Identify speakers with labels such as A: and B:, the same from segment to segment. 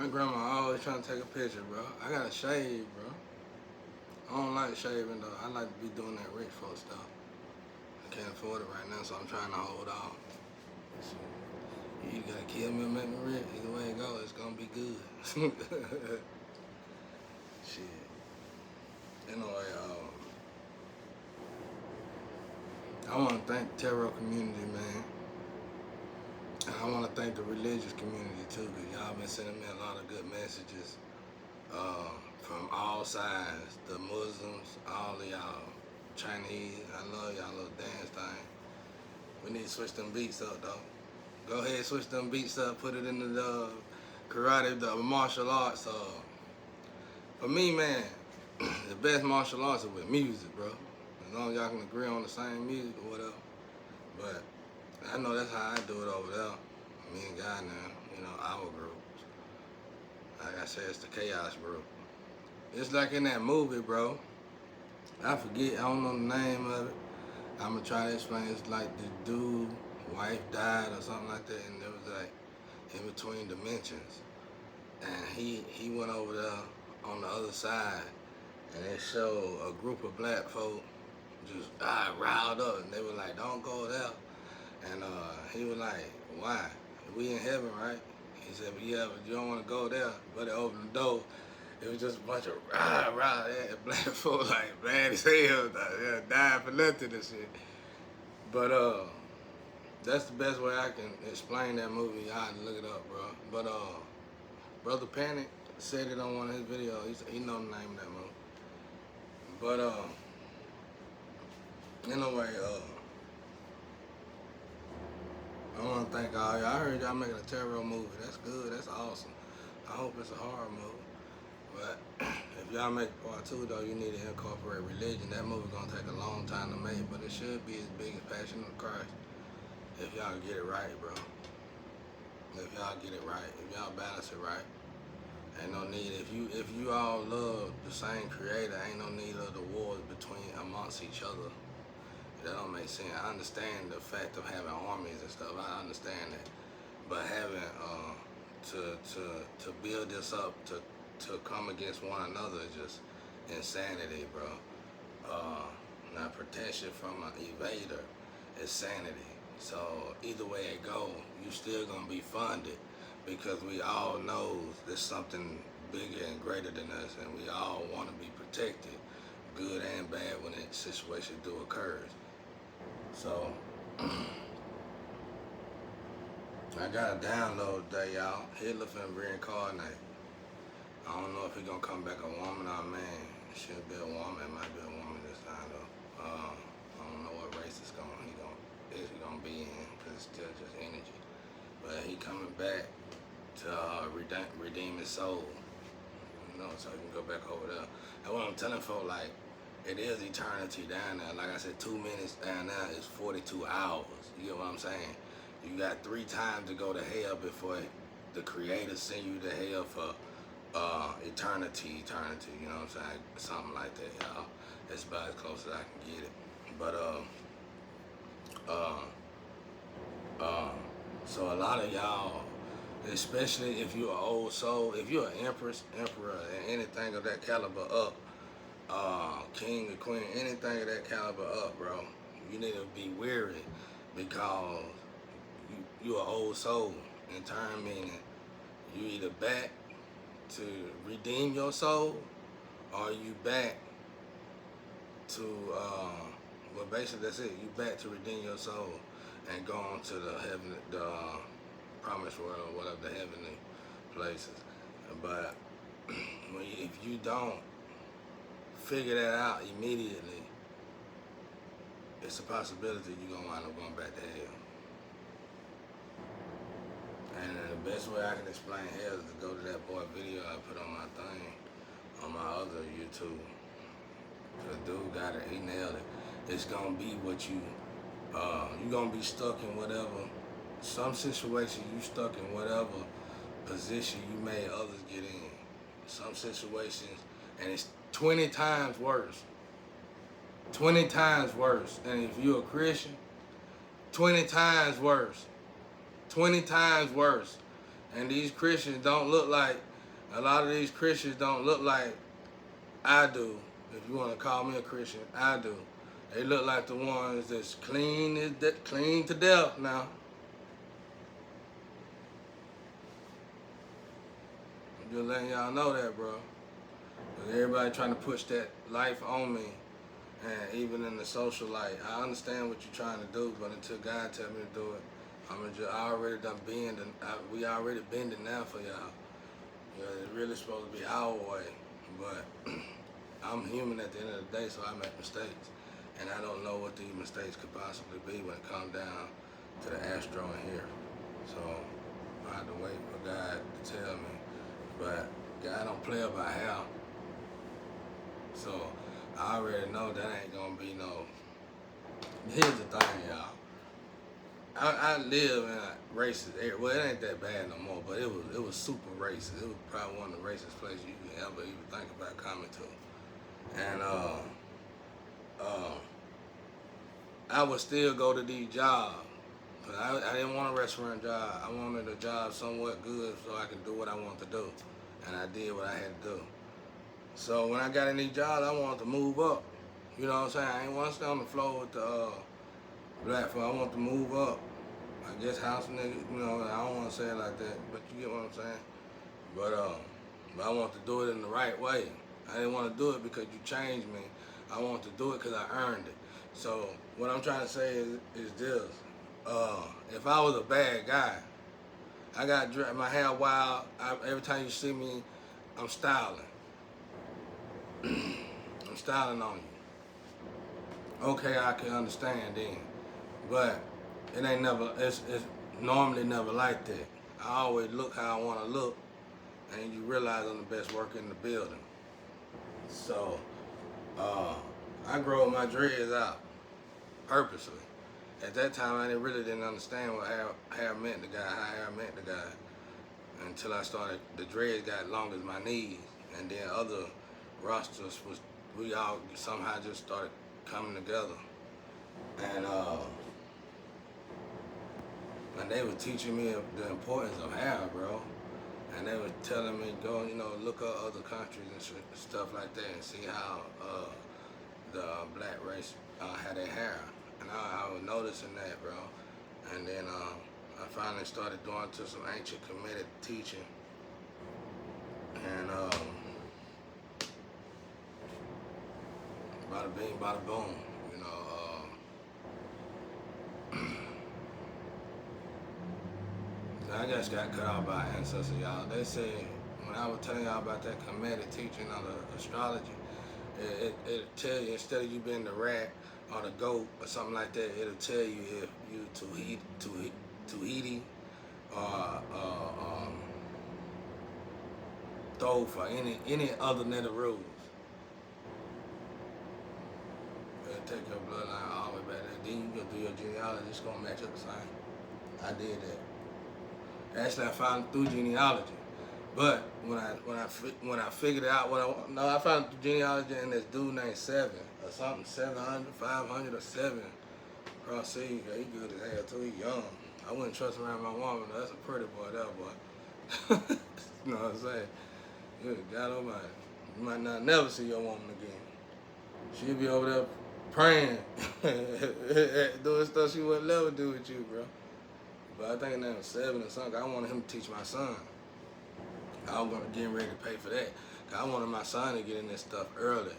A: My grandma always trying to take a picture, bro. I gotta shave, bro. I don't like shaving though. I like to be doing that rich folk stuff. I can't afford it right now, so I'm trying to hold off. So, you gotta kill me or make me rich. Either way it goes, it's gonna be good. Shit. Anyway, I want to thank the tarot community, man. And I want to thank the religious community too, because y'all been sending me a lot of good messages from all sides. The Muslims, all of y'all. Chinese, I love y'all little dance thing. We need to switch them beats up, though. Go ahead, switch them beats up, put it into the karate, the martial arts. For me, man, the best martial arts are with music, bro. As long as y'all can agree on the same music or whatever. But I know that's how I do it over there. Me and God now, you know, our groups. Like I said, it's the Chaos group. It's like in that movie, bro. I forget, I don't know the name of it. I'm gonna try to explain. It's like the dude, wife died or something like that, and it was like in between dimensions. And he went over there on the other side, and it showed a group of black folk just riled up, and they were like, "Don't go there." And he was like, "Why? We in heaven, right?" He said, "But yeah, but you don't want to go there." But it opened the door. It was just a bunch of black folk like mad as hell, dying for nothing and shit. But that's the best way I can explain that movie. Y'all have to look it up, bro. But Brother Panic said it on one of his videos. He know the name of that movie. But anyway, I want to thank all y'all. I heard y'all making a tarot movie. That's good. That's awesome. I hope it's a horror movie. But if y'all make part 2, though, you need to incorporate religion. That movie gonna take a long time to make, but it should be as big as Passion of Christ. If y'all get it right, bro. If y'all get it right. If y'all balance it right. Ain't no need. If you all love the same creator, ain't no need of the wars between amongst each other. That don't make sense. I understand the fact of having armies and stuff. I understand that. But having to build this up to come against one another is just insanity, bro. Now protection from an evader is sanity. So either way it go, you still gonna be funded because we all know there's something bigger and greater than us, and we all want to be protected, good and bad, when that situation do occurs. So I got a download today, y'all. Hitler finna reincarnate. I don't know if he gonna come back a woman or a man. It should be a woman. It might be a woman this time though. I don't know what race it's gonna be in, because it's still just energy. But he coming back to redeem his soul. You know, so he can go back over there. And what I'm telling folks, like, it is eternity down there. Like I said, 2 minutes down there is 42 hours. You get what I'm saying? You got 3 times to go to hell before the Creator send you to hell for eternity, you know what I'm saying? Something like that, y'all. That's about as close as I can get it. But so a lot of y'all, especially if you're an old soul, if you're an empress, emperor, and anything of that caliber up, king or queen, anything of that caliber up, bro, you need to be weary, because you're an old soul. In turn, meaning you either back to redeem your soul, or you back to well, basically that's it. You back to redeem your soul and go on to the heaven, the promised world, or whatever, the heavenly places. But if you don't figure that out immediately, it's a possibility you're gonna wind up going back to hell. And the best way I can explain hell is to go to that boy video I put on my thing, on my other YouTube. The dude got it, he nailed it. It's gonna be what you're gonna be stuck in whatever, some situation you stuck in whatever position you made others get in. Some situations, and it's 20 times worse. 20 times worse. And if you're a Christian, 20 times worse. 20 times worse. And these Christians don't look like A lot of these Christians don't look like I do. If you want to call me a Christian, I do. They look like the ones that's clean to death now. I'm just letting y'all know that, bro. Cause everybody trying to push that life on me, and even in the social life, I understand what you're trying to do, but until God tell me to do it, I already done bending. We already bending now for y'all. You know, it's really supposed to be our way, but I'm human at the end of the day, so I make mistakes, and I don't know what these mistakes could possibly be when it comes down to the astro in here. So I have to wait for God to tell me, but God don't play about how. So I already know that ain't gonna be no. Here's the thing, y'all. I live in a racist area. Well, it ain't that bad no more, but it was super racist. It was probably one of the racist places you can ever even think about coming to. And I would still go to these jobs. But I didn't want a restaurant job. I wanted a job somewhat good so I could do what I want to do. And I did what I had to do. So when I got in these jobs, I wanted to move up. You know what I'm saying? I ain't want to stay on the floor with the black folk. I want to move up. I guess house nigga, you know, I don't want to say it like that, but you get what I'm saying? But I want to do it in the right way. I didn't want to do it because you changed me. I want to do it because I earned it. So what I'm trying to say is this. If I was a bad guy, I got my hair wild. Every time you see me, I'm styling. I'm styling on you. Okay, I can understand then. But it ain't never, it's normally never like that. I always look how I want to look, and you realize I'm the best worker in the building. So, I grow my dreads out purposely. At that time, I really didn't understand what hair meant to God, how hair meant to God, until I started, the dreads got long as my knees, and then other rosters we all somehow just started coming together. And they were teaching me the importance of hair, bro. And they were telling me, go, look up other countries and stuff like that and see how the black race had their hair. And I was noticing that, bro. And then I finally started going to some ancient Kemetic teaching. And bada bing, bada boom, I just got cut off by ancestors, y'all. They said, when I was telling y'all about that Kemetic teaching on the astrology, it'll tell you, instead of you being the rat or the goat or something like that, it'll tell you if you Tahiti or Thoth or any other native rules. It'll take your bloodline all the way back there. Then you go do your genealogy, it's gonna match up the same. I did that. Actually, I found it through genealogy, but when I figured out I found it through genealogy and this dude named Seven or something, 700, 500 or 7 cross seas. Yeah, he good as hell too. He young. I wouldn't trust around my woman. That's a pretty boy, that boy. You know what I'm saying? Good God Almighty, you might not never see your woman again. She'll be over there praying, doing stuff she wouldn't never do with you, bro. But I think his name was 7 or something. I wanted him to teach my son. I was getting ready to pay for that. I wanted my son to get in this stuff early.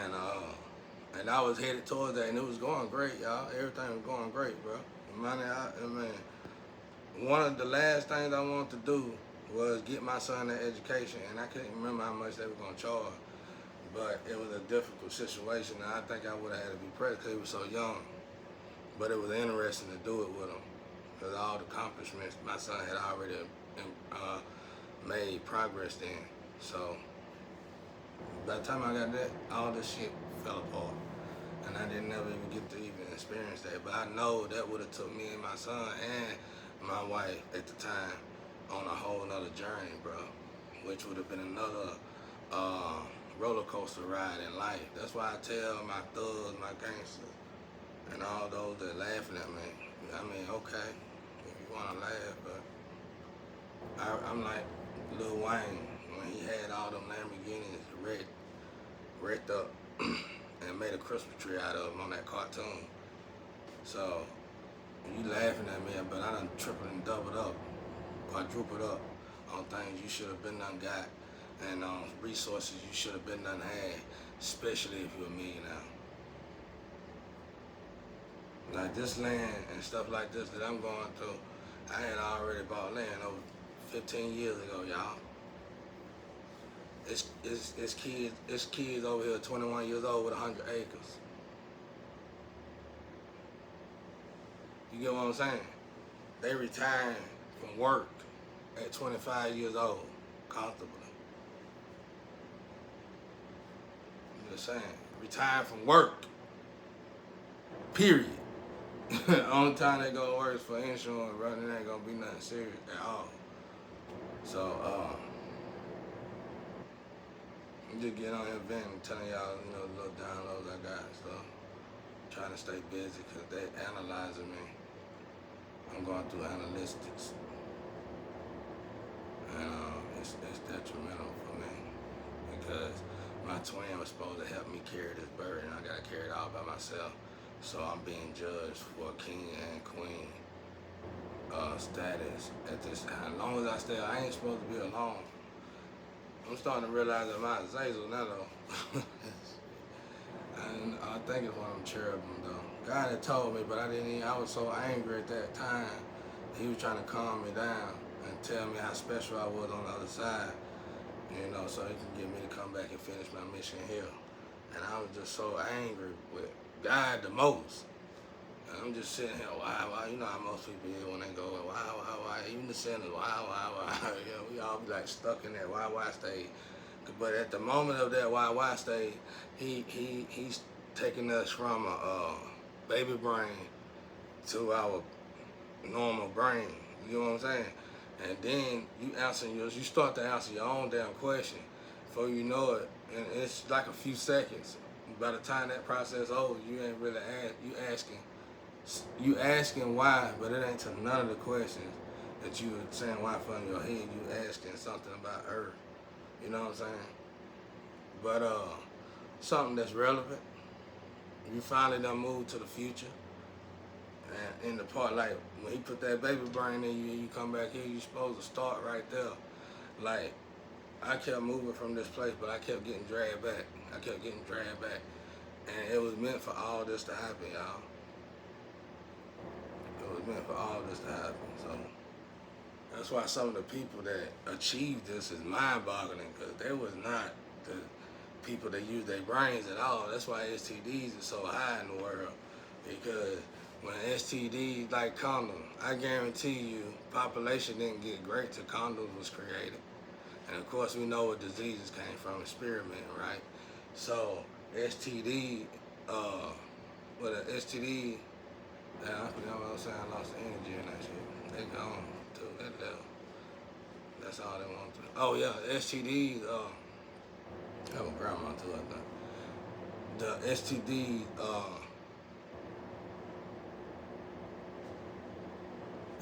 A: And I was headed towards that, and it was going great, y'all. Everything was going great, bro. One of the last things I wanted to do was get my son an education, and I couldn't remember how much they were going to charge. But it was a difficult situation, and I think I would have had to be present because he was so young. But it was interesting to do it with him, because all the accomplishments my son had already made progress in. So by the time I got that, all this shit fell apart. And I didn't never even get to even experience that. But I know that would have took me and my son and my wife at the time on a whole nother journey, bro. Which would have been another roller coaster ride in life. That's why I tell my thugs, my gangsters, and all those that laughing at me, I mean, okay, if you want to laugh, but I'm like Lil Wayne. and he had all them Lamborghinis wrecked up and made a Christmas tree out of them on that cartoon. So you laughing at me, but I done tripled and doubled up, quadrupled up on things you should have been done got, and resources you should have been done had, especially if you're a millionaire. Like this land and stuff like this that I'm going through, I had already bought land over 15 years ago, y'all. It's kids over here 21 years old with 100 acres. You get what I'm saying? They retiring from work at 25 years old, comfortably. I'm just saying, retiring from work, period. The only time they go to work is for insurance, bro. It ain't gonna be nothing serious at all. So, I'm just getting on here venting, telling y'all, the little downloads I got. So, trying to stay busy because they analyzing me. I'm going through analytics, and it's detrimental for me because my twin was supposed to help me carry this burden. I got to carry it all by myself. So I'm being judged for king and queen status at this time. As long as I stay, I ain't supposed to be alone. I'm starting to realize that my Azazel now though. And I think it's one of them cherubim though. God had told me, but I was so angry at that time. He was trying to calm me down and tell me how special I was on the other side, so he can get me to come back and finish my mission here. And I was just so angry with God the most. And I'm just sitting here, why, you know how most people is when they go, why, even the sinners, why, we all be like stuck in that why stage. But at the moment of that why stage, he's taking us from a baby brain to our normal brain. You know what I'm saying? And then you start to answer your own damn question before you know it, and it's like a few seconds. By the time that process over, you ain't really you asking why, but it ain't to none of the questions that you were saying why from your head. You asking something about Earth. You know what I'm saying? But something that's relevant. You finally done moved to the future. And in the part, like, when he put that baby brain in you and you come back here, you supposed to start right there. Like, I kept moving from this place, but I kept getting dragged back. And it was meant for all this to happen, y'all. It was meant for all this to happen. So that's why some of the people that achieved this is mind-boggling, because they was not the people that use their brains at all. That's why STDs are so high in the world, because when STDs like condoms, I guarantee you population didn't get great till condoms was created. And of course we know what diseases came from, experiment, right? So STD, with an STD, I forgot what I was saying, I lost the energy in that shit. They gone to that level. That's all they want to. Oh yeah, STDs, I have a grandma too, I think. The STD,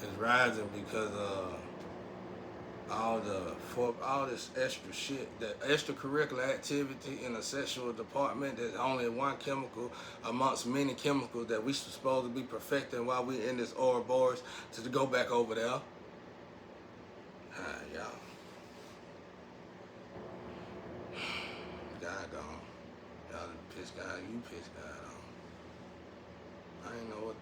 A: is rising because all this extra shit, that extracurricular activity in a sexual department. There's only one chemical amongst many chemicals that we supposed to be perfecting while we in this Ouroboros to go back over there. Y'all. God gone. Y'all pissed God, you pissed God on. I ain't know what